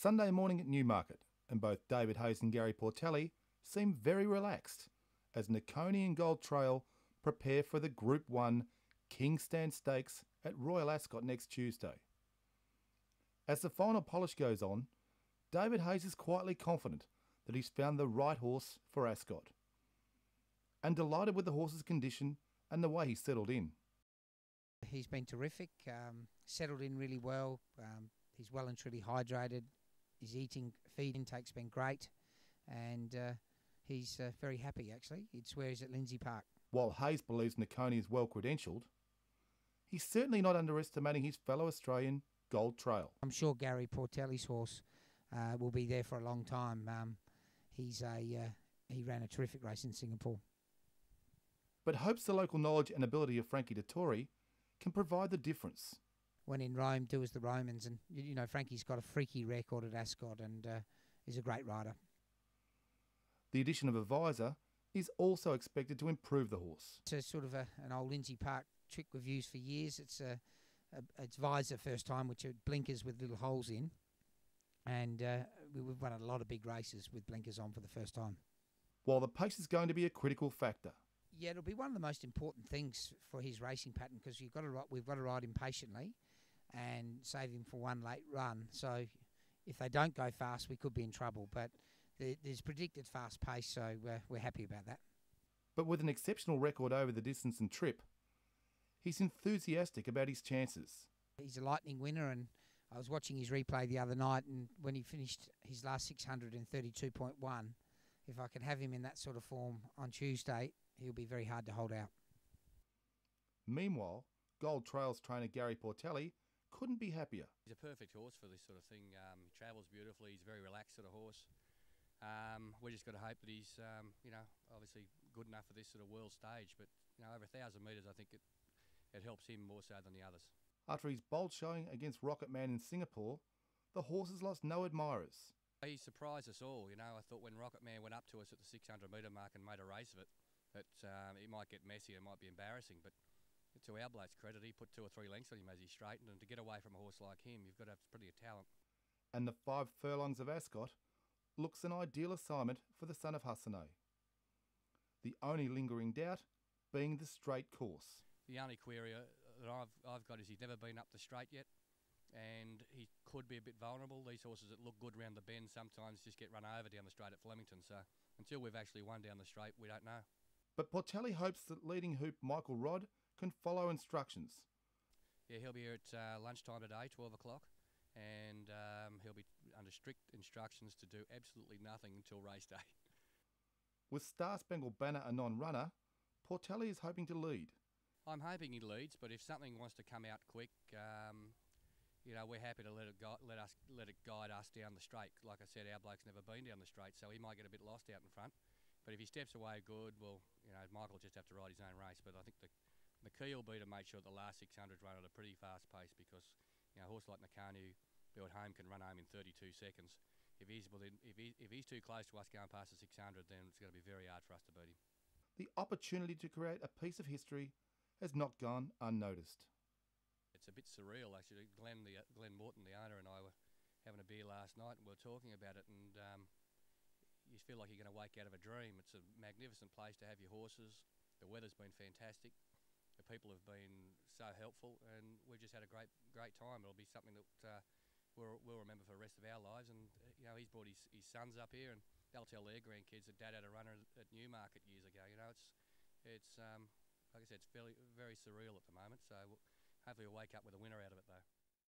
Sunday morning at Newmarket, and both David Hayes and Gary Portelli seem very relaxed as Nicconi and Gold Trail prepare for the Group 1 King's Stand Stakes at Royal Ascot next Tuesday. As the final polish goes on, David Hayes is quietly confident that he's found the right horse for Ascot, and delighted with the horse's condition and the way he's settled in. He's been terrific, settled in really well. He's well and truly hydrated. His feed intake's been great, and he's very happy actually. He'd swear he's at Lindsay Park. While Hayes believes Nicconi is well credentialed, he's certainly not underestimating his fellow Australian Gold Trail. I'm sure Gary Portelli's horse will be there for a long time. He ran a terrific race in Singapore. But hopes the local knowledge and ability of Frankie Dettori can provide the difference. When in Rome, do as the Romans, and you know Frankie's got a freaky record at Ascot and is a great rider. The addition of a visor is also expected to improve the horse. It's a sort of an old Lindsay Park trick we've used for years. It's visor first time, which are blinkers with little holes in, and we've won a lot of big races with blinkers on for the first time. While the pace is going to be a critical factor. Yeah, it'll be one of the most important things for his racing pattern because we've got to ride him patiently and save him for one late run. So if they don't go fast, we could be in trouble. But there's predicted fast pace, so we're happy about that. But with an exceptional record over the distance and trip, he's enthusiastic about his chances. He's a lightning winner, and I was watching his replay the other night, and when he finished his last 600 in 32.1, if I can have him in that sort of form on Tuesday, he'll be very hard to hold out. Meanwhile, Gold Trail's trainer Gary Portelli couldn't be happier. He's a perfect horse for this sort of thing. He travels beautifully. He's a very relaxed sort of horse. We just got to hope that he's, obviously good enough for this sort of world stage. But over 1,000 metres, I think it helps him more so than the others. After his bold showing against Rocket Man in Singapore, the horse has lost no admirers. He surprised us all. I thought when Rocket Man went up to us at the 600 metre mark and made a race of it, that it might get messy and might be embarrassing, but to our bloke's credit, he put 2 or 3 lengths on him as he straightened, and to get away from a horse like him, you've got to have plenty of talent. And the 5 furlongs of Ascot looks an ideal assignment for the son of Hassanay. The only lingering doubt being the straight course. The only query that I've got is he's never been up the straight yet, and he could be a bit vulnerable. These horses that look good round the bend sometimes just get run over down the straight at Flemington, so until we've actually won down the straight, we don't know. But Portelli hopes that leading hoop Michael Rodd can follow instructions. Yeah, he'll be here at lunchtime today, 12 o'clock, and he'll be under strict instructions to do absolutely nothing until race day. With Star Spangled Banner a non-runner, Portelli is hoping to lead. I'm hoping he leads, but if something wants to come out quick, we're happy to let it guide us down the straight. Like I said, our bloke's never been down the straight, so he might get a bit lost out in front. But if he steps away good, well, Michael will just have to ride his own race. But I think the key will be to make sure the last 600 run at a pretty fast pace because, a horse like Nicconi built home can run home in 32 seconds. If he's too close to us going past the 600, then it's going to be very hard for us to beat him. The opportunity to create a piece of history has not gone unnoticed. It's a bit surreal, actually. Glenn Morton, the owner, and I were having a beer last night, and we were talking about it, and you feel like you're going to wake out of a dream. It's a magnificent place to have your horses. The weather's been fantastic. The people have been so helpful, and we've just had a great time. It'll be something that we'll remember for the rest of our lives. And he's brought his sons up here, and they'll tell their grandkids that Dad had a runner at Newmarket years ago. It's like I said, it's very surreal at the moment. So hopefully we'll wake up with a winner out of it, though.